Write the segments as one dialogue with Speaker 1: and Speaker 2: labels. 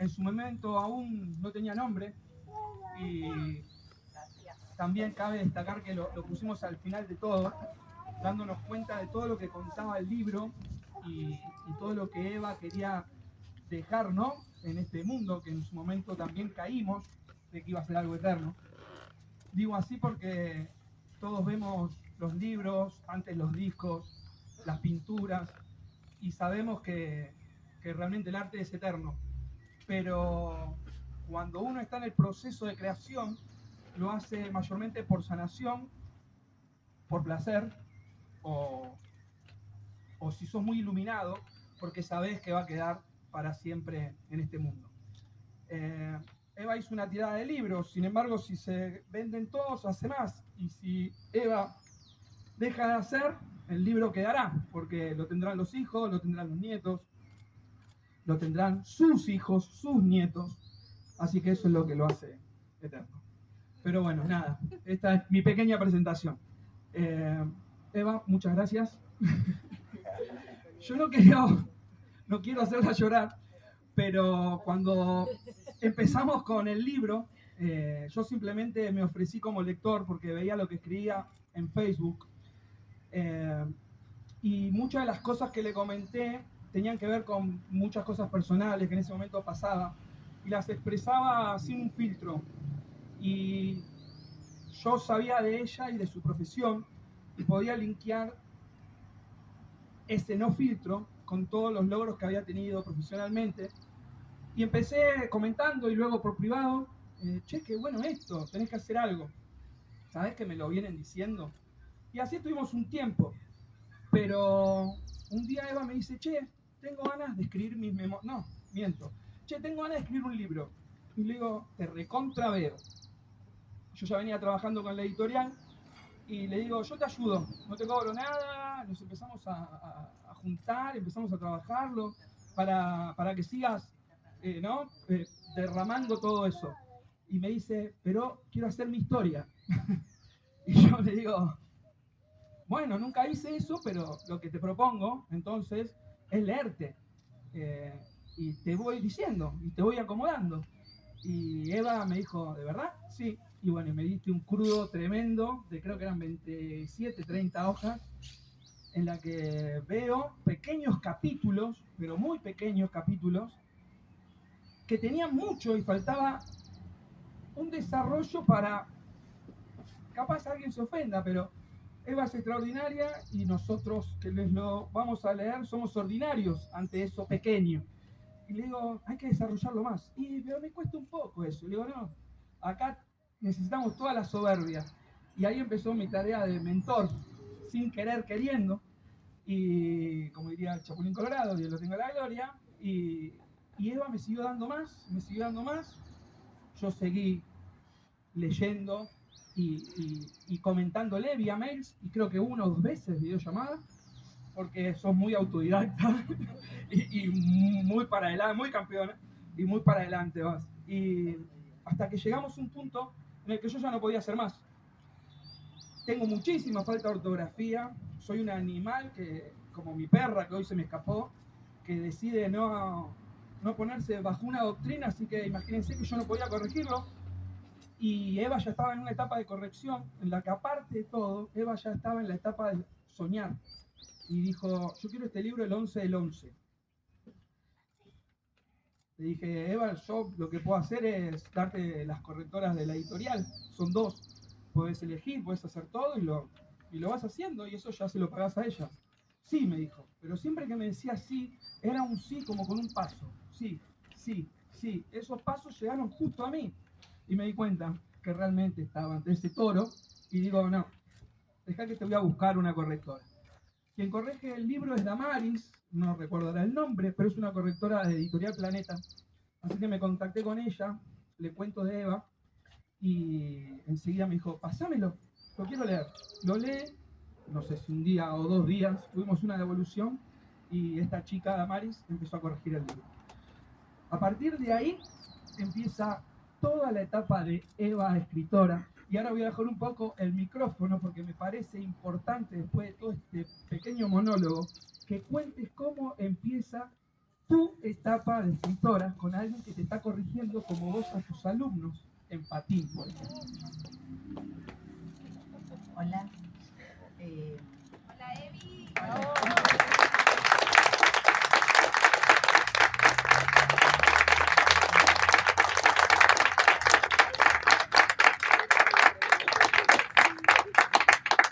Speaker 1: en su momento aún no tenía nombre y también cabe destacar que lo pusimos al final de todo, dándonos cuenta de todo lo que contaba el libro y todo lo que Eva quería dejar, ¿no? En este mundo que en su momento también caímos de que iba a ser algo eterno. Digo así porque todos vemos los libros, antes los discos, las pinturas, y sabemos que realmente el arte es eterno. Pero cuando uno está en el proceso de creación, lo hace mayormente por sanación, por placer, o, o si sos muy iluminado, porque sabés que va a quedar para siempre en este mundo. Eva hizo una tirada de libros, sin embargo, si se venden todos, hace más. Y si Eva deja de hacer, el libro quedará, porque lo tendrán los hijos, lo tendrán los nietos, lo tendrán sus hijos, sus nietos. Así que eso es lo que lo hace eterno. Pero bueno, nada, esta es mi pequeña presentación. Eva, muchas gracias. Yo no quiero hacerla llorar, pero cuando empezamos con el libro, yo simplemente me ofrecí como lector porque veía lo que escribía en Facebook. Y muchas de las cosas que le comenté tenían que ver con muchas cosas personales que en ese momento pasaba y las expresaba sin un filtro. Y yo sabía de ella y de su profesión y podía linkear ese no filtro con todos los logros que había tenido profesionalmente. Y empecé comentando y luego por privado, che, qué bueno esto, tenés que hacer algo. ¿Sabés que me lo vienen diciendo? Y así estuvimos un tiempo. Pero un día Eva me dice, che, tengo ganas de escribir mis memorias. No, miento. Che, tengo ganas de escribir un libro. Y le digo, te recontra veo. Yo ya venía trabajando con la editorial y le digo, yo te ayudo, no te cobro nada, nos empezamos a juntar, empezamos a trabajarlo para que sigas ¿no? Derramando todo eso. Y me dice, pero quiero hacer mi historia. Y yo le digo, bueno, nunca hice eso, pero lo que te propongo entonces es leerte. Eh, y te voy diciendo, y te voy acomodando. Y Eva me dijo, ¿de verdad? Sí. Y bueno, y me diste un crudo tremendo, de creo que eran 27, 30 hojas, en la que veo pequeños capítulos, pero muy pequeños capítulos, que tenían mucho y faltaba un desarrollo para, capaz alguien se ofenda, pero Eva es extraordinaria y nosotros que les lo vamos a leer somos ordinarios ante eso pequeño. Y le digo, hay que desarrollarlo más. Y pero me cuesta un poco eso. Le digo, no, acá necesitamos toda la soberbia. Y ahí empezó mi tarea de mentor, sin querer, queriendo. Y como diría el Chapulín Colorado, Dios lo tenga la gloria. Y Eva me siguió dando más, me siguió dando más. Yo seguí leyendo y comentándole vía mails, y creo que una o dos veces videollamada, porque sos muy autodidacta y muy para adelante, muy campeona, y muy para adelante vas. Y hasta que llegamos a un punto en el que yo ya no podía hacer más. Tengo muchísima falta de ortografía, soy un animal que, como mi perra que hoy se me escapó, que decide no ponerse bajo una doctrina, así que imagínense que yo no podía corregirlo. Y Eva ya estaba en una etapa de corrección en la que, aparte de todo, Eva ya estaba en la etapa de soñar. Y dijo, yo quiero este libro el 11 del 11. Le dije, Eva, yo lo que puedo hacer es darte las correctoras de la editorial. Son dos. Puedes elegir, puedes hacer todo y lo vas haciendo y eso ya se lo pagás a ella. Sí, me dijo. Pero siempre que me decía sí, era un sí como con un paso. Sí, sí, sí. Esos pasos llegaron justo a mí. Y me di cuenta que realmente estaba ante ese toro y digo, no, deja que te voy a buscar una correctora. Quien corrige el libro es Damaris, no recuerdo ahora el nombre, pero es una correctora de Editorial Planeta. Así que me contacté con ella, le cuento de Eva y enseguida me dijo, pasámelo, lo quiero leer. Lo lee, no sé si un día o 2 días, tuvimos una devolución y esta chica Damaris empezó a corregir el libro. A partir de ahí empieza toda la etapa de Eva escritora. Y ahora voy a dejar un poco el micrófono porque me parece importante, después de todo este pequeño monólogo, que cuentes cómo empieza tu etapa de escritora con alguien que te está corrigiendo como vos a tus alumnos en patín, por ejemplo.
Speaker 2: Hola.
Speaker 3: Hola, Evi.
Speaker 2: Hola.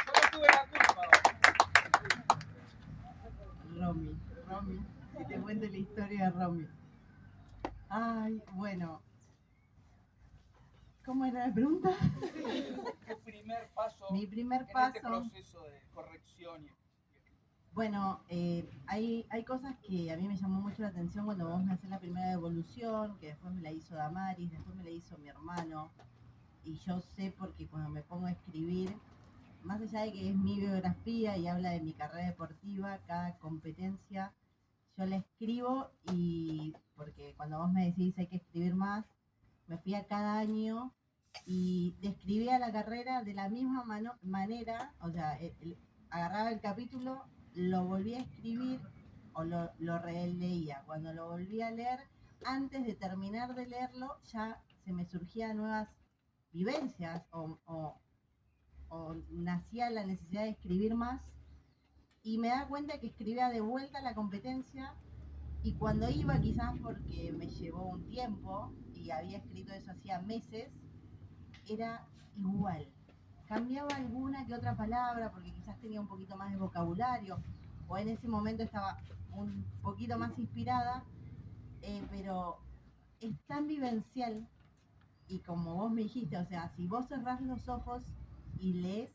Speaker 1: Yo no tuve la culpa.
Speaker 2: Romy, si te cuento la historia de Romy. Ay, bueno. ¿Cómo era la pregunta?
Speaker 1: ¿Qué primer paso
Speaker 2: Mi primer
Speaker 1: en este
Speaker 2: paso.
Speaker 1: proceso de corrección?
Speaker 2: Bueno, hay cosas que a mí me llamó mucho la atención cuando vos me haces la primera devolución, que después me la hizo Damaris, después me la hizo mi hermano. Y yo sé porque cuando me pongo a escribir, más allá de que es mi biografía y habla de mi carrera deportiva, cada competencia yo la escribo, y porque cuando vos me decís hay que escribir más, me fui a cada año y describía la carrera de la misma manera, o sea, agarraba el capítulo, lo volvía a escribir o lo releía. Cuando lo volví a leer, antes de terminar de leerlo, ya se me surgían nuevas vivencias o nacía la necesidad de escribir más, y me da cuenta que escribía de vuelta la competencia, y cuando iba, quizás porque me llevó un tiempo y había escrito eso hacía meses, era igual. Cambiaba alguna que otra palabra porque quizás tenía un poquito más de vocabulario o en ese momento estaba un poquito más inspirada, pero es tan vivencial. Y como vos me dijiste, o sea, si vos cerrás los ojos y lees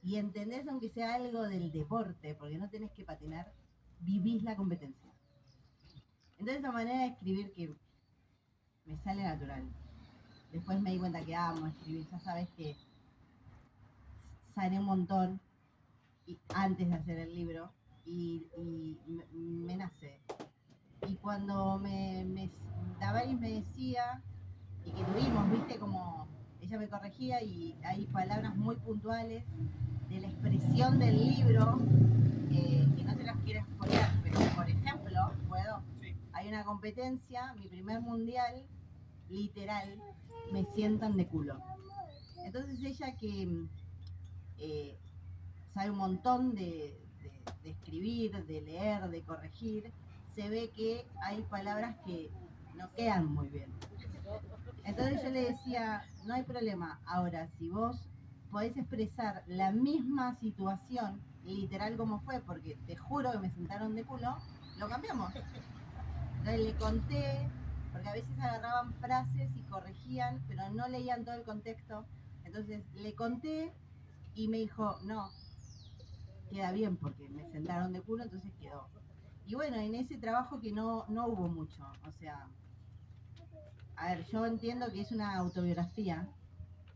Speaker 2: y entendés aunque sea algo del deporte, porque no tenés que patinar, vivís la competencia. Entonces esa manera de escribir que me sale natural. Después me di cuenta que amo escribir, ya sabes que sané un montón antes de hacer el libro y me nace. Y cuando Damaris me decía, y que tuvimos, viste, como ella me corregía y hay palabras muy puntuales de la expresión del libro, que no se las quiero exponer, pero por ejemplo, ¿puedo?
Speaker 1: Sí.
Speaker 2: Hay una competencia, mi primer mundial, literal, me sientan de culo. Entonces ella que sabe un montón de escribir, de leer, de corregir, se ve que hay palabras que no quedan muy bien. Entonces yo le decía, no hay problema, ahora si vos podés expresar la misma situación, literal como fue, porque te juro que me sentaron de culo, lo cambiamos. Entonces le conté, porque a veces agarraban frases y corregían, pero no leían todo el contexto. Entonces le conté y me dijo, no, queda bien porque me sentaron de culo, entonces quedó. Y bueno, en ese trabajo que no hubo mucho, o sea, a ver, yo entiendo que es una autobiografía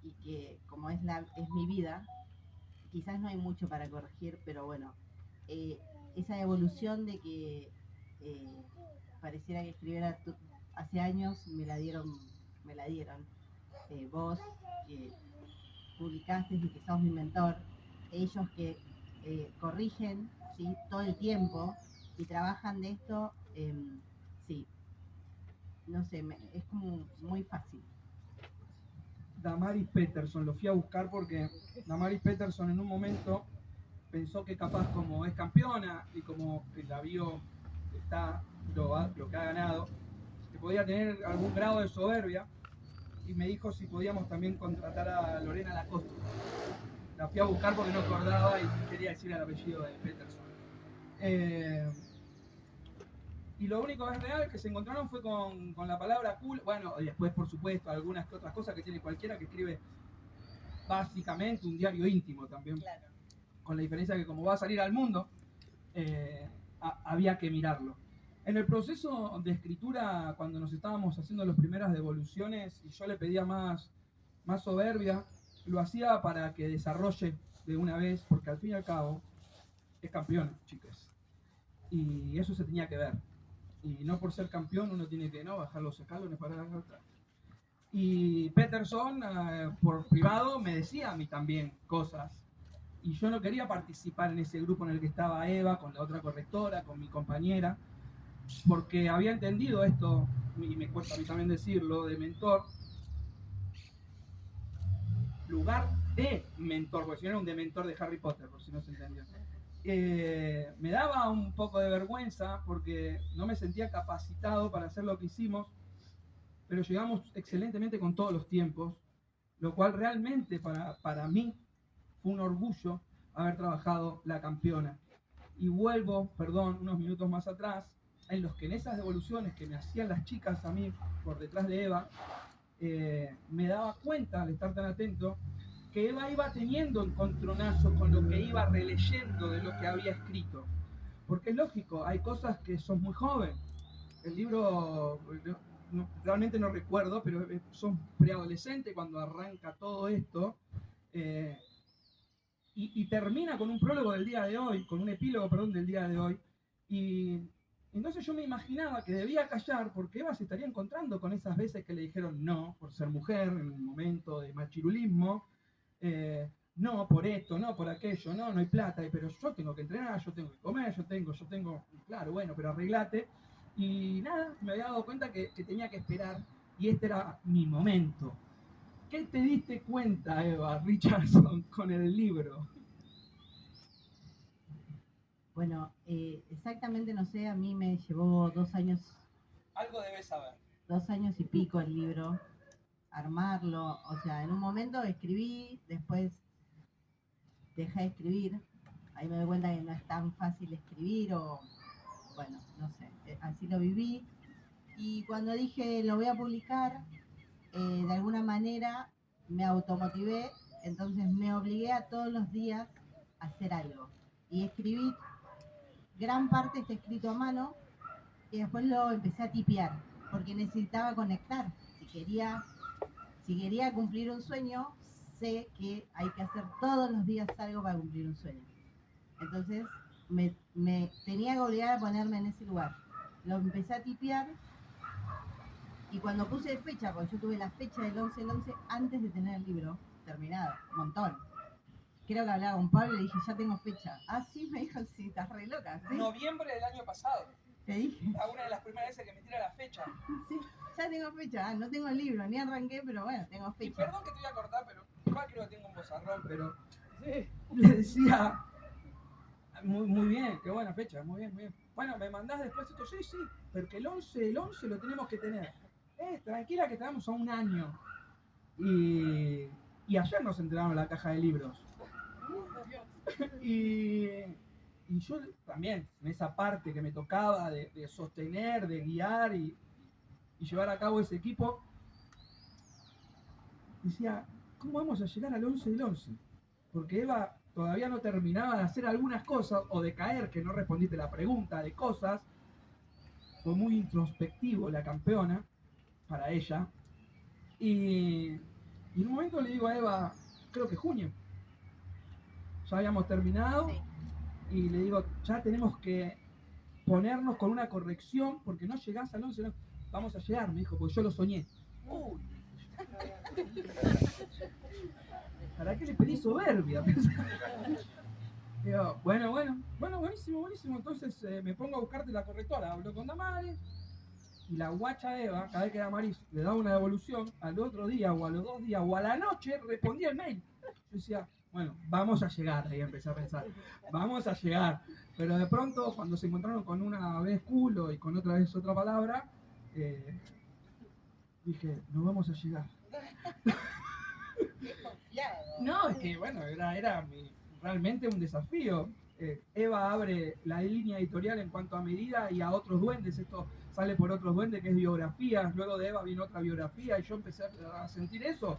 Speaker 2: y que como es mi vida, quizás no hay mucho para corregir, pero bueno, esa evolución de que pareciera que escribiera hace años, me la dieron. Vos que publicaste y que sos mi mentor, ellos que corrigen, ¿sí?, todo el tiempo y trabajan de esto, sí, no sé, es como muy fácil.
Speaker 1: Damaris Peterson, lo fui a buscar porque Damaris Peterson en un momento pensó que capaz como es campeona y como que la vio está lo que ha ganado, que podía tener algún grado de soberbia, y me dijo si podíamos también contratar a Lorena Lacoste. La fui a buscar porque no acordaba y quería decir el apellido de Peterson. Y lo único que es real que se encontraron fue con la palabra cool. Bueno, y después, por supuesto, algunas que otras cosas que tiene cualquiera que escribe básicamente un diario íntimo también.
Speaker 2: Claro.
Speaker 1: Con la diferencia que como va a salir al mundo, había que mirarlo. En el proceso de escritura, cuando nos estábamos haciendo las primeras devoluciones y yo le pedía más soberbia, lo hacía para que desarrolle de una vez, porque al fin y al cabo es campeón, chicas. Y eso se tenía que ver. Y no por ser campeón uno tiene que bajar los escalones para dar atrás. Y Peterson, por privado, me decía a mí también cosas. Y yo no quería participar en ese grupo en el que estaba Eva, con la otra correctora, con mi compañera. porque había entendido esto, y me cuesta a mí también decirlo, de mentor, lugar de mentor, porque si no era un dementor de Harry Potter, por si no se entendió. Me daba un poco de vergüenza porque no me sentía capacitado para hacer lo que hicimos, pero llegamos excelentemente con todos los tiempos, lo cual realmente para mí fue un orgullo haber trabajado la campeona. Y vuelvo, perdón, unos minutos más atrás, en los que en esas devoluciones que me hacían las chicas a mí por detrás de Eva, me daba cuenta, al estar tan atento, que Eva iba teniendo encontronazos con lo que iba releyendo de lo que había escrito. Porque es lógico, hay cosas que son muy joven. El libro, realmente no recuerdo, pero son preadolescentes cuando arranca todo esto. eh, y termina con un prólogo del día de hoy, con un epílogo, perdón, del día de hoy. Y entonces yo me imaginaba que debía callar porque Eva se estaría encontrando con esas veces que le dijeron no por ser mujer en un momento de machirulismo, no por esto, no por aquello, no, no hay plata, pero yo tengo que entrenar, yo tengo que comer, yo tengo, claro, bueno, pero arreglate. Y nada, me había dado cuenta que tenía que esperar y este era mi momento. ¿Qué te diste cuenta, Eva Richardson, con el libro?
Speaker 2: Bueno, exactamente no sé, a mí me llevó 2 años,
Speaker 1: Algo debes saber.
Speaker 2: 2 años y pico el libro, armarlo. O sea, en un momento escribí, después dejé de escribir. Ahí me doy cuenta que no es tan fácil escribir o, bueno, no sé, así lo viví. Y cuando dije lo voy a publicar, de alguna manera me automotivé, entonces me obligué a todos los días a hacer algo. Y escribí, gran parte está escrito a mano, y después lo empecé a tipear, porque necesitaba conectar. Si quería cumplir un sueño, sé que hay que hacer todos los días algo para cumplir un sueño. Entonces me tenía que obligar a ponerme en ese lugar. Lo empecé a tipear y cuando puse fecha, porque yo tuve la fecha del 11 del 11 antes de tener el libro terminado, un montón. Creo que hablaba con Pablo y le dije, ya tengo fecha. Ah, sí, me dijo, sí, estás re loca, ¿sí?
Speaker 1: Noviembre del año pasado.
Speaker 2: Te dije.
Speaker 1: Una de las primeras veces que me tira la fecha.
Speaker 2: Sí, ya tengo fecha. Ah, no tengo el libro, ni arranqué, pero bueno, tengo fecha.
Speaker 1: Y perdón que te voy a cortar, pero igual creo que tengo un bozarrón, pero sí, le decía, muy bien, qué buena fecha, muy bien, muy bien. Bueno, me mandás después esto, sí, porque el 11 lo tenemos que tener. Tranquila que estamos a un año. Y ayer nos entregaron la caja de libros. y yo también, en esa parte que me tocaba de sostener, de guiar y llevar a cabo ese equipo, decía, ¿cómo vamos a llegar al 11 del 11? Porque Eva todavía no terminaba de hacer algunas cosas, o de caer, que no respondiste la pregunta, de cosas. Fue muy introspectivo la campeona, para ella. Y en un momento le digo a Eva, creo que junio, ya habíamos terminado,
Speaker 2: Sí.
Speaker 1: y le digo, ya tenemos que ponernos con una corrección, porque no llegás al 11, no. Vamos a llegar, me dijo, porque yo lo soñé. Uy. ¿Para qué le pedí soberbia? Digo, bueno, buenísimo. Entonces me pongo a buscarte la correctora. Hablo con Damaris y la guacha Eva, cada vez que Damaris le daba una devolución, al otro día o a los 2 días o a la noche respondía el mail. Yo decía, bueno, vamos a llegar. Ahí empecé a pensar, vamos a llegar. Pero de pronto, cuando se encontraron con una vez culo y con otra vez otra palabra, dije, no vamos a llegar. No, es que bueno, era realmente un desafío. Eva abre la línea editorial en cuanto a medida y a otros duendes. Esto sale por otros duendes, que es biografía. Luego de Eva viene otra biografía y yo empecé a sentir eso.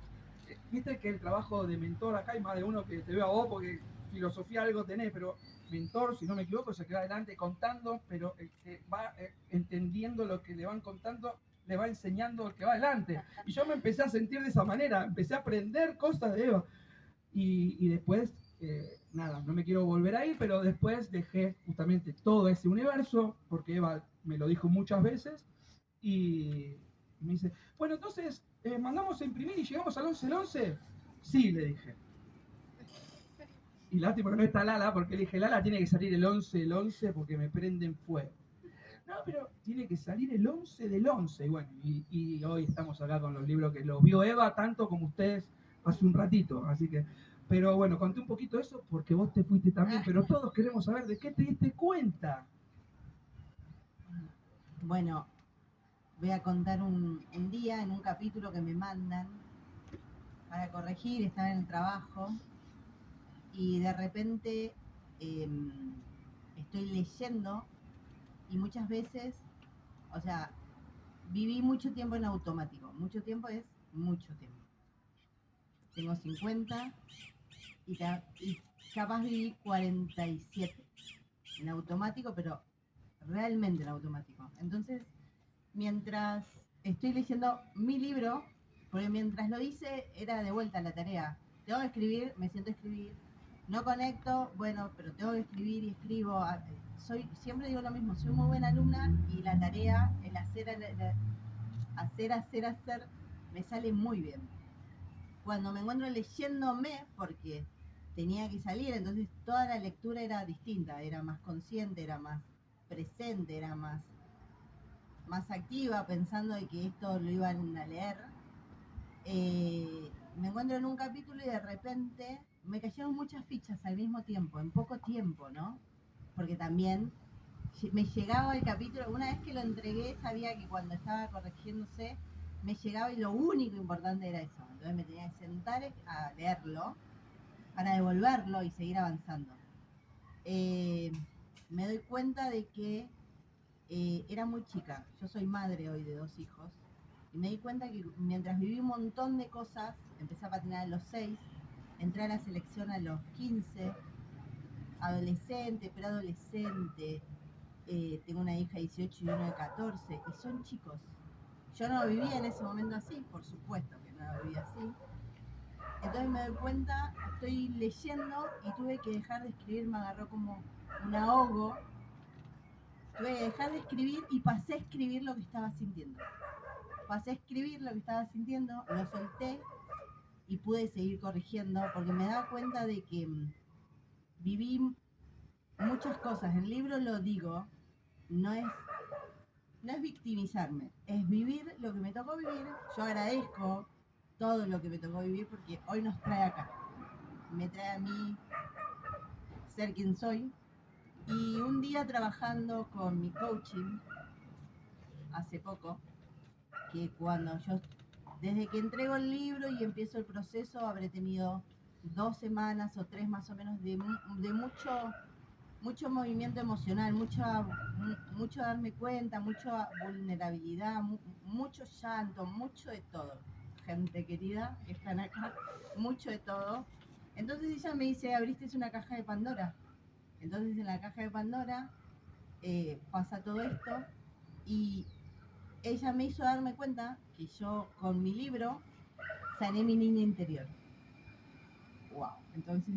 Speaker 1: Viste que el trabajo de mentor, acá hay más de uno que te veo a vos porque filosofía algo tenés, pero mentor, si no me equivoco, se queda adelante contando, pero el que va entendiendo lo que le van contando le va enseñando el que va adelante. Y yo me empecé a sentir de esa manera, empecé a aprender cosas de Eva. Y después, nada, no me quiero volver a ir, pero después dejé justamente todo ese universo, porque Eva me lo dijo muchas veces, y me dice, bueno, entonces, mandamos a imprimir y llegamos al 11 del 11. Sí, le dije. Y lástima que no está Lala, porque le dije, Lala tiene que salir el 11 del 11 porque me prenden fuego. no, pero tiene que salir el 11 del 11. Y bueno, y hoy estamos acá con los libros que los vio Eva tanto como ustedes hace un ratito. Así que, pero bueno, conté un poquito eso porque vos te fuiste también, pero todos queremos saber de qué te diste cuenta.
Speaker 2: Bueno, voy a contar un día en un capítulo que me mandan para corregir, estaba en el trabajo y de repente estoy leyendo y muchas veces, o sea, viví mucho tiempo en automático. Mucho tiempo es mucho tiempo. Tengo 50 y capaz viví 47 en automático, pero realmente en automático. Entonces, mientras estoy leyendo mi libro, porque mientras lo hice era de vuelta la tarea. Tengo que escribir, me siento a escribir. No conecto, bueno, pero tengo que escribir y escribo. Siempre digo lo mismo, soy muy buena alumna y la tarea, el hacer, me sale muy bien. Cuando me encuentro leyéndome, porque tenía que salir, entonces toda la lectura era distinta, era más consciente, era más presente, era más activa, pensando de que esto lo iban a leer. Me encuentro en un capítulo y de repente me cayeron muchas fichas al mismo tiempo, en poco tiempo, ¿no? Porque también me llegaba el capítulo, una vez que lo entregué, sabía que cuando estaba corrigiéndose, me llegaba y lo único importante era eso. Entonces me tenía que sentar a leerlo para devolverlo y seguir avanzando. Me doy cuenta de que era muy chica. Yo soy madre hoy de 2 hijos. Y me di cuenta que mientras viví un montón de cosas, empecé a patinar a los 6, entré a la selección a los 15, adolescente, preadolescente, tengo una hija de 18 y uno de 14, y son chicos. Yo no vivía en ese momento así, por supuesto que no lo vivía así. Entonces me doy cuenta, estoy leyendo y tuve que dejar de escribir, me agarró como un ahogo. Tuve que dejar de escribir y pasé a escribir lo que estaba sintiendo. Pasé a escribir lo que estaba sintiendo, lo solté y pude seguir corrigiendo porque me daba cuenta de que viví muchas cosas. En el libro lo digo, no es victimizarme, es vivir lo que me tocó vivir. Yo agradezco todo lo que me tocó vivir porque hoy nos trae acá. Me trae a mí ser quien soy. Y un día trabajando con mi coaching, hace poco, que desde que entrego el libro y empiezo el proceso, habré tenido 2 semanas o 3 más o menos de mucho movimiento emocional, mucho darme cuenta, mucha vulnerabilidad, mucho llanto, mucho de todo. Gente querida que están acá, mucho de todo. Entonces ella me dice, abriste una caja de Pandora. Entonces en la caja de Pandora pasa todo esto y ella me hizo darme cuenta que yo con mi libro sané mi niña interior. Wow, entonces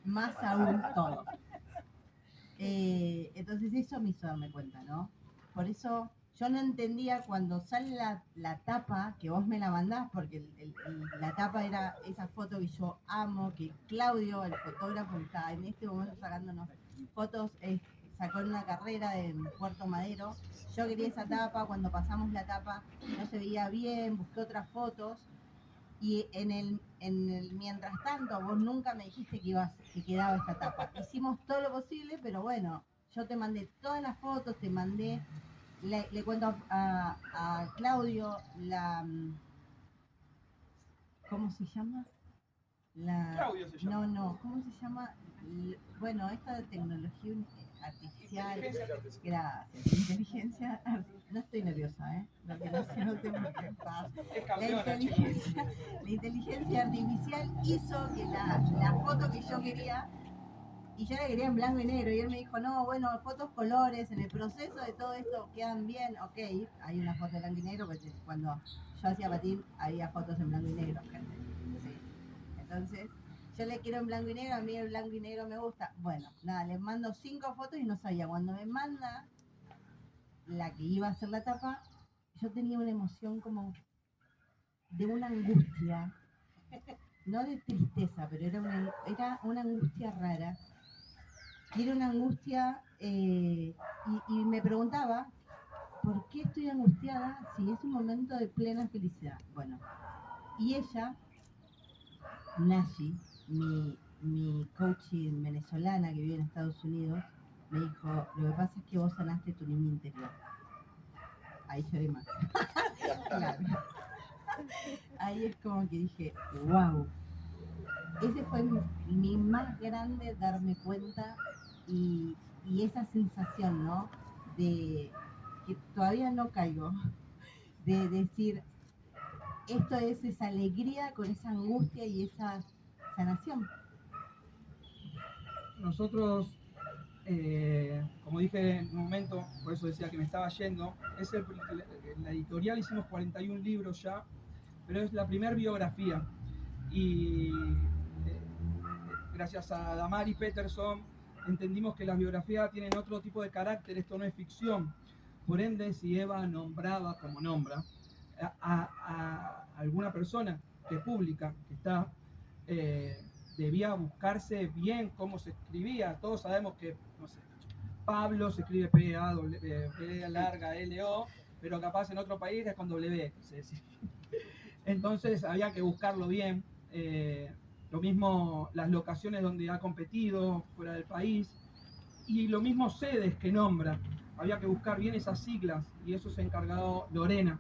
Speaker 2: más aún todo. Entonces eso me hizo darme cuenta, ¿no? Por eso yo no entendía cuando sale la tapa, que vos me la mandás, porque la tapa era esa foto que yo amo, que Claudio, el fotógrafo que está en este momento sacándonos fotos, sacó en una carrera en Puerto Madero. Yo quería esa tapa, cuando pasamos la tapa no se veía bien, busqué otras fotos. Y en el mientras tanto, vos nunca me dijiste que quedaba esta tapa. Hicimos todo lo posible, pero bueno, yo te mandé todas las fotos, te mandé, le cuento a Claudio ¿cómo se llama?
Speaker 1: Claudio se llama.
Speaker 2: No, ¿cómo se llama? Bueno, esta de tecnología artificial. Gracias. Inteligencia artificial. No estoy nerviosa, ¿eh? Lo que no se note porque
Speaker 1: Es campeona, chicos.
Speaker 2: la inteligencia artificial hizo que la foto que yo quería, y yo la quería en blanco y negro, y él me dijo, no, bueno, fotos colores, en el proceso de todo esto quedan bien, ok, hay una foto en blanco y negro, porque cuando yo hacía patín había fotos en blanco y negro, gente. Sí. Entonces, yo le quiero en blanco y negro, a mí el blanco y negro me gusta. Bueno, nada, les mando 5 fotos y no sabía. Cuando me manda la que iba a hacer la tapa, yo tenía una emoción como de una angustia, no de tristeza, pero era una angustia rara, Y era una angustia, y me preguntaba, ¿por qué estoy angustiada si es un momento de plena felicidad? Bueno, y ella, Nashi, mi coaching venezolana que vive en Estados Unidos, me dijo, lo que pasa es que vos sanaste tu niño interior. Ahí lloré más. Claro. Ahí es como que dije, wow. Ese fue mi más grande darme cuenta y esa sensación, ¿no? De que todavía no caigo, de decir, esto es esa alegría con esa angustia y esa sanación.
Speaker 1: Nosotros, como dije en un momento, por eso decía que me estaba yendo, la editorial hicimos 41 libros ya, pero es la primera biografía. Y gracias a Damaris Peterson entendimos que las biografías tienen otro tipo de carácter, esto no es ficción. Por ende, si Eva nombraba, como nombra, a alguna persona que publica, que está, debía buscarse bien cómo se escribía. Todos sabemos que, no sé, Pablo se escribe P larga L O, pero capaz en otro país es con W. Entonces había que buscarlo bien. Lo mismo las locaciones donde ha competido fuera del país y lo mismo sedes que nombra. Había que buscar bien esas siglas y eso se ha encargado Lorena.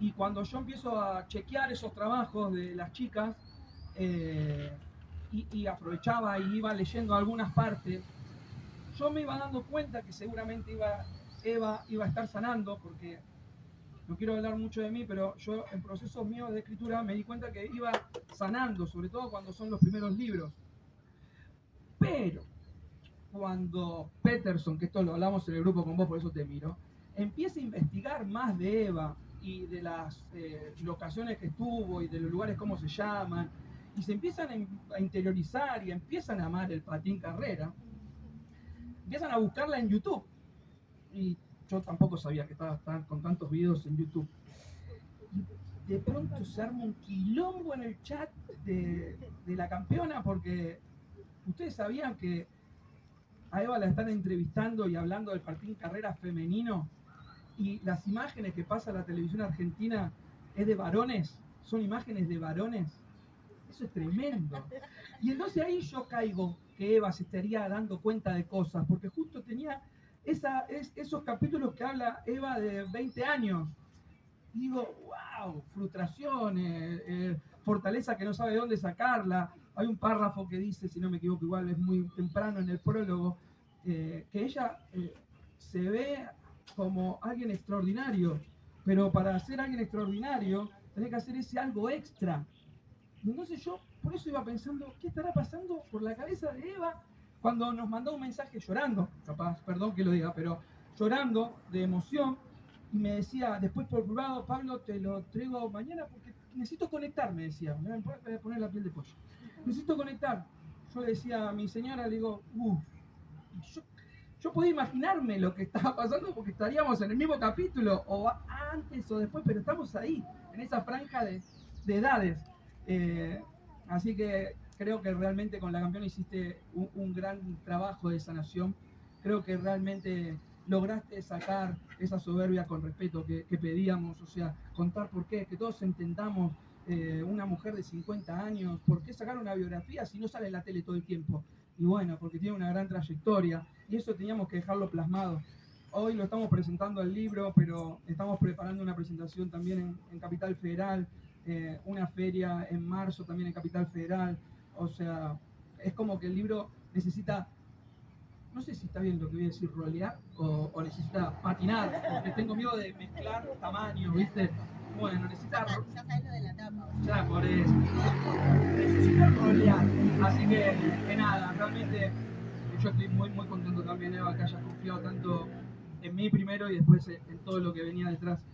Speaker 1: Y cuando yo empiezo a chequear esos trabajos de las chicas, y aprovechaba y iba leyendo algunas partes, yo me iba dando cuenta que seguramente Eva iba a estar sanando, porque no quiero hablar mucho de mí, pero yo en procesos míos de escritura me di cuenta que iba sanando, sobre todo cuando son los primeros libros. Pero cuando Peterson, que esto lo hablamos en el grupo con vos, por eso te miro, empieza a investigar más de Eva y de las locaciones que estuvo y de los lugares cómo se llaman, y se empiezan a interiorizar y empiezan a amar el patín carrera, empiezan a buscarla en YouTube. Y yo tampoco sabía que estaba con tantos videos en YouTube. Y de pronto se arma un quilombo en el chat de la campeona, porque ustedes sabían que a Eva la están entrevistando y hablando del patín carrera femenino, y las imágenes que pasa la televisión argentina es de varones, son imágenes de varones. Eso es tremendo. Y entonces ahí yo caigo que Eva se estaría dando cuenta de cosas, porque justo tenía esos capítulos que habla Eva de 20 años. Y digo, wow, frustraciones, fortaleza que no sabe de dónde sacarla. Hay un párrafo que dice, si no me equivoco, igual es muy temprano en el prólogo, que ella se ve como alguien extraordinario, pero para ser alguien extraordinario tenés que hacer ese algo extra. Y entonces yo por eso iba pensando, ¿qué estará pasando por la cabeza de Eva cuando nos mandó un mensaje llorando? Capaz, perdón que lo diga, pero llorando de emoción, y me decía, después por privado, Pablo, te lo traigo mañana porque necesito conectar, me decía, me voy a poner la piel de pollo. Necesito conectar. Yo le decía a mi señora, le digo, yo podía imaginarme lo que estaba pasando porque estaríamos en el mismo capítulo, o antes o después, pero estamos ahí, en esa franja de edades. Eh, Así que creo que realmente con la campeona hiciste un gran trabajo de sanación. Creo que realmente lograste sacar esa soberbia con respeto que pedíamos, o sea, contar por qué, que todos entendamos, una mujer de 50 años, ¿por qué sacar una biografía si no sale en la tele todo el tiempo? Y bueno, porque tiene una gran trayectoria, y eso teníamos que dejarlo plasmado. Hoy lo estamos presentando el libro, pero estamos preparando una presentación también en Capital Federal, una feria en marzo también en Capital Federal. O sea, es como que el libro necesita, no sé si está bien lo que voy a decir, rolear o necesita patinar, porque tengo miedo de mezclar tamaños, ¿viste? Bueno, necesita...
Speaker 2: Ya sabes lo de la tapa.
Speaker 1: Ya, por eso. Necesita rolear. Así que nada, realmente yo estoy muy, muy contento también, Eva, que hayas confiado tanto en mí primero y después en todo lo que venía detrás.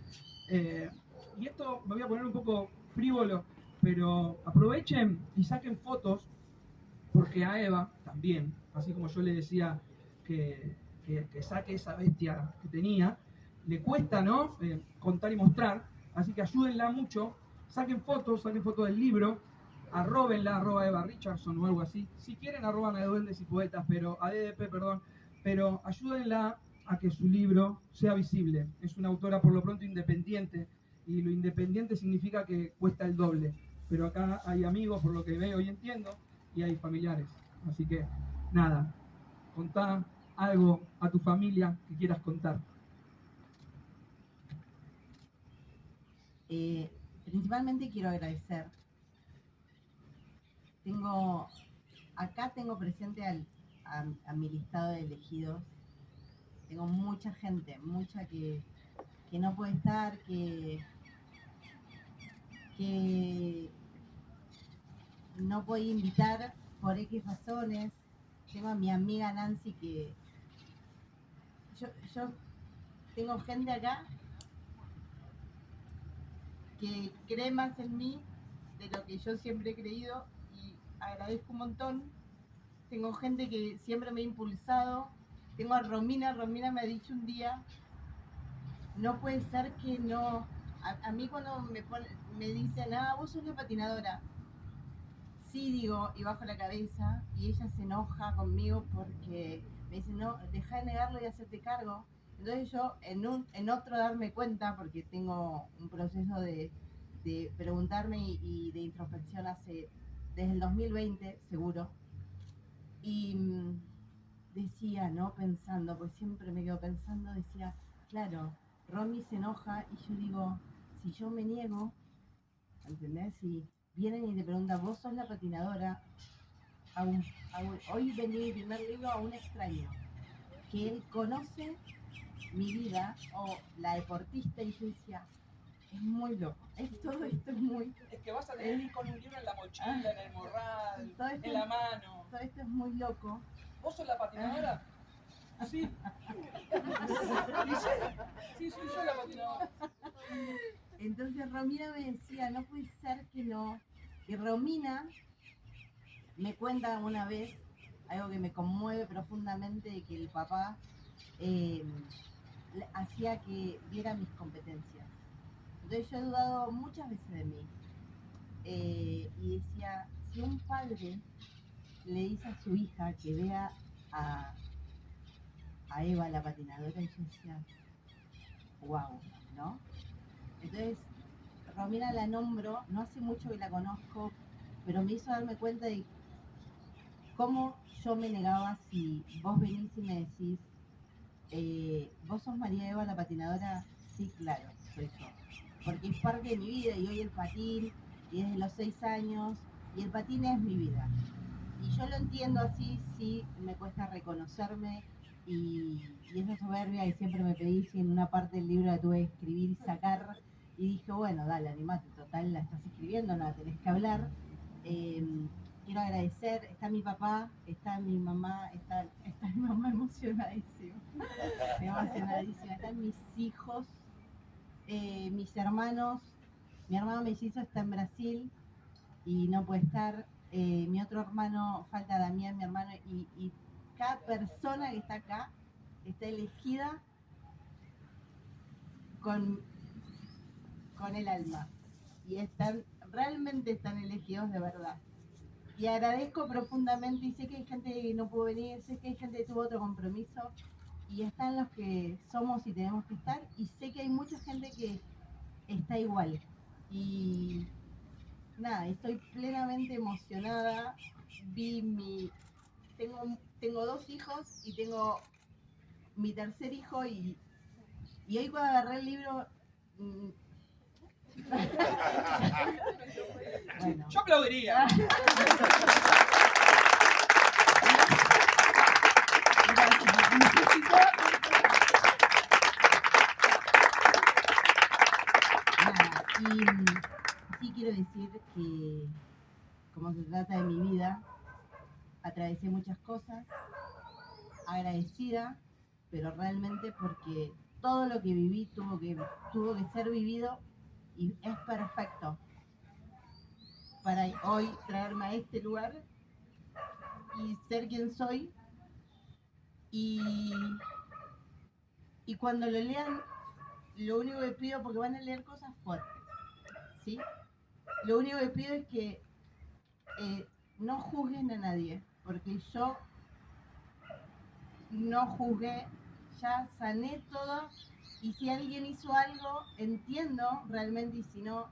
Speaker 1: Y esto me voy a poner un poco frívolo, pero aprovechen y saquen fotos, porque a Eva también, así como yo le decía que saque esa bestia que tenía, le cuesta, ¿no? Contar y mostrar, así que ayúdenla mucho, saquen fotos del libro, arróbenla, @Eva Richardson o algo así. Si quieren, arroban a Duendes y Poetas, pero a DDP, perdón, pero ayúdenla a que su libro sea visible. Es una autora por lo pronto independiente, y lo independiente significa que cuesta el doble. Pero acá hay amigos, por lo que veo y entiendo, y hay familiares. Así que, nada, contá algo a tu familia que quieras contar.
Speaker 2: Principalmente quiero agradecer. Acá tengo presente a mi listado de elegidos. Tengo mucha gente, mucha que no puede estar, que no puedo invitar por X razones. Tengo a mi amiga Nancy que yo tengo gente acá que cree más en mí de lo que yo siempre he creído y agradezco un montón. Tengo gente que siempre me ha impulsado. Tengo a Romina me ha dicho un día, no puede ser que no. A mí cuando me dicen, vos sos la patinadora, sí digo y bajo la cabeza, y ella se enoja conmigo porque me dice, no, deja de negarlo y hacerte cargo. Entonces yo en otro darme cuenta, porque tengo un proceso de preguntarme y de introspección desde el 2020 seguro, y decía, ¿no? Pensando, pues siempre me quedo pensando, decía, claro, Romy se enoja y yo digo, si yo me niego, ¿entendés? Si vienen y te preguntan, vos sos la patinadora, hoy vendí mi primer libro a un extraño, que él conoce mi vida, o la deportista, y yo decía, es muy loco, todo esto es muy...
Speaker 1: Es que vas a tener que ir con un libro en la mochila, en el morral, en la mano.
Speaker 2: Todo esto es muy loco.
Speaker 1: ¿Vos sos la patinadora? Sí. Sí, soy yo la patinadora.
Speaker 2: Entonces Romina me decía, no puede ser que no. Y Romina me cuenta una vez algo que me conmueve profundamente, de que el papá hacía que viera mis competencias. Entonces yo he dudado muchas veces de mí. Y decía, si un padre le dice a su hija que vea a Eva la patinadora, y yo decía, wow, ¿no? Entonces, Romina la nombro, no hace mucho que la conozco, pero me hizo darme cuenta de cómo yo me negaba. Si vos venís y me decís, ¿vos sos María Eva la patinadora? Sí, claro, soy yo. Porque es parte de mi vida, y hoy el patín, y desde los 6 años, y el patín es mi vida. Y yo lo entiendo así, sí, me cuesta reconocerme, y esa soberbia que siempre me pedís, y en una parte del libro la tuve que escribir y sacar, y dije, bueno, dale, animate, total, la estás escribiendo, no la tenés que hablar. Quiero agradecer, está mi papá, está mi mamá, está mi mamá emocionadísima, están mis hijos, mis hermanos. Mi hermano mellizo está en Brasil y no puede estar. Mi otro hermano, falta Damián, mi hermano, y cada persona que está acá está elegida con el alma, y realmente están elegidos de verdad. Y agradezco profundamente, y sé que hay gente que no pudo venir, sé que hay gente que tuvo otro compromiso, y están los que somos y tenemos que estar, y sé que hay mucha gente que está igual. Y nada, estoy plenamente emocionada. Tengo 2 hijos y tengo mi tercer hijo, y hoy cuando agarré el libro... Bueno.
Speaker 1: Yo aplaudiría.
Speaker 2: Y sí quiero decir que, como se trata de mi vida, atravesé muchas cosas, agradecida, pero realmente porque todo lo que viví tuvo que ser vivido, y es perfecto para hoy traerme a este lugar y ser quien soy. Y cuando lo lean, lo único que pido, porque van a leer cosas fuertes, ¿sí? Lo único que pido es que no juzguen a nadie, porque yo no juzgué, ya sané todo, y si alguien hizo algo, entiendo realmente, y si no,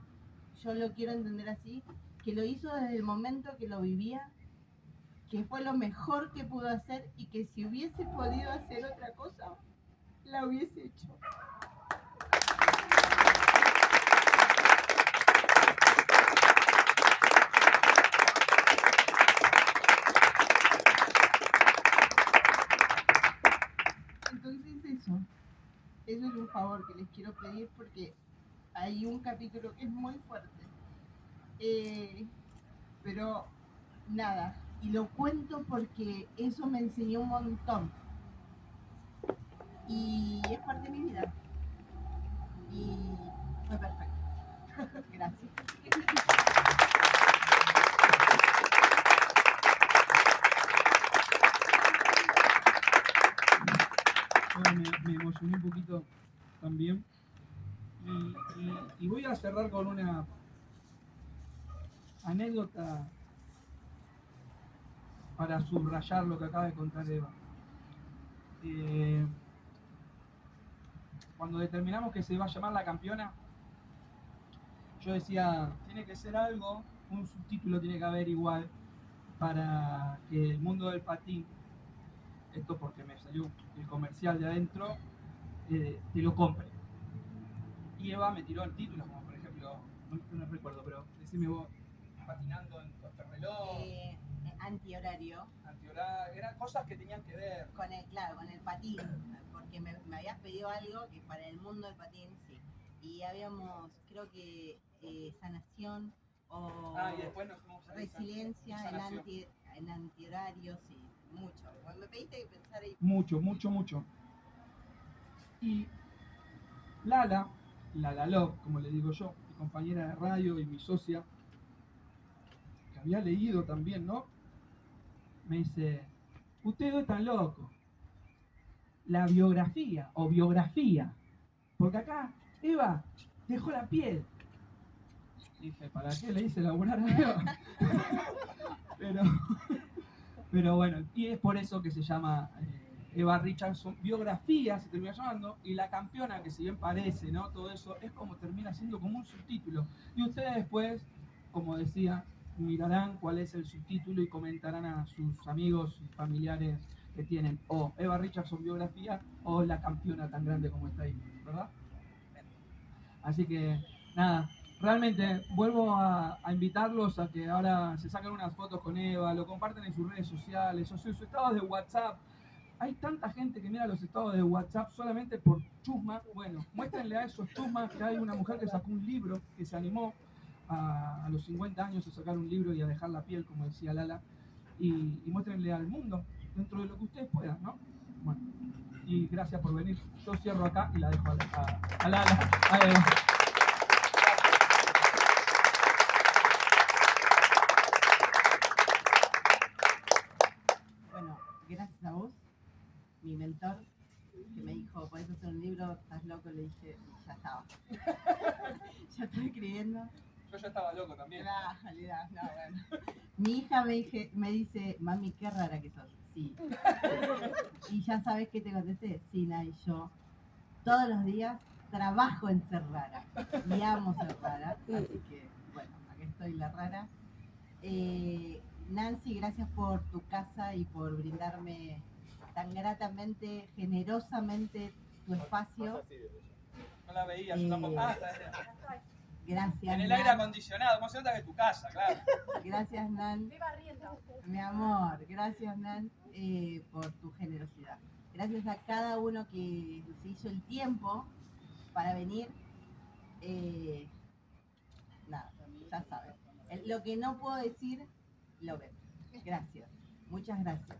Speaker 2: yo lo quiero entender así, que lo hizo desde el momento que lo vivía, que fue lo mejor que pudo hacer, y que si hubiese podido hacer otra cosa, la hubiese hecho. Entonces eso es un favor que les quiero pedir, porque hay un capítulo que es muy fuerte. Pero nada, y lo cuento porque eso me enseñó un montón. Y es parte de mi vida. Y fue perfecto. Gracias.
Speaker 1: Me emocioné un poquito también. Y voy a cerrar con una anécdota para subrayar lo que acaba de contar Eva. Cuando determinamos que se iba a llamar La Campeona, yo decía, tiene que ser algo, un subtítulo tiene que haber igual para que el mundo del patín, esto porque me salió el comercial de adentro, te lo compre. Y Eva me tiró el título, como por ejemplo, no recuerdo, pero decime vos, patinando en contrarreloj.
Speaker 2: Antihorario.
Speaker 1: Antihorario, eran cosas que tenían que ver.
Speaker 2: Claro, con el patín, porque me habías pedido algo que para el mundo del patín, sí. Y habíamos, creo que sanación o
Speaker 1: Y después nos fuimos a
Speaker 2: resiliencia en antihorario, sí, mucho. Cuando me pediste que pensara ahí.
Speaker 1: Mucho. Y Lala Love, como le digo yo, mi compañera de radio y mi socia, que había leído también, ¿no? Me dice, ustedes dos están locos. La biografía o biografía. Porque acá Eva dejó la piel. Dije, ¿para qué le hice laburar a Eva? pero bueno, y es por eso que se llama Eva Richardson biografía, se termina llamando, y La Campeona, que si bien parece, ¿no? Todo eso es como termina siendo como un subtítulo. Y ustedes después, como decía, mirarán cuál es el subtítulo y comentarán a sus amigos y familiares que tienen o Eva Richardson biografía o La Campeona tan grande como está ahí, ¿verdad? Así que nada, realmente vuelvo a invitarlos a que ahora se saquen unas fotos con Eva, lo comparten en sus redes sociales o sus estados de WhatsApp. Hay tanta gente que mira los estados de WhatsApp solamente por chusma. Bueno, muéstrenle a esos chusmas que hay una mujer que sacó un libro, que se animó a los 50 años a sacar un libro y a dejar la piel, como decía Lala, y muéstrenle al mundo dentro de lo que ustedes puedan, ¿no? Bueno, y gracias por venir. Yo cierro acá y la dejo a Lala. A Eva.
Speaker 2: Bueno, gracias a vos, mi mentor, que me dijo, ¿podés hacer un libro? ¿Estás loco? Le dije, y ya estaba. Ya estoy escribiendo.
Speaker 1: Yo ya estaba loco también.
Speaker 2: No, bueno. Mi hija me dice, mami, qué rara que sos. Sí. Y ya sabes qué te contesté. Sí, Nay, yo todos los días trabajo en ser rara. Y amo ser rara. Así que, bueno, aquí estoy la rara. Nancy, gracias por tu casa y por brindarme tan gratamente, generosamente tu espacio.
Speaker 1: No la veía, yo tampoco.
Speaker 2: Gracias.
Speaker 1: En el aire acondicionado, ¿cómo se nota que es tu casa, claro?
Speaker 2: Gracias, Nan. Mi amor, gracias, Nan, por tu generosidad. Gracias a cada uno que se hizo el tiempo para venir. Nada, ya saben. Lo que no puedo decir, lo ven. Gracias. Muchas gracias.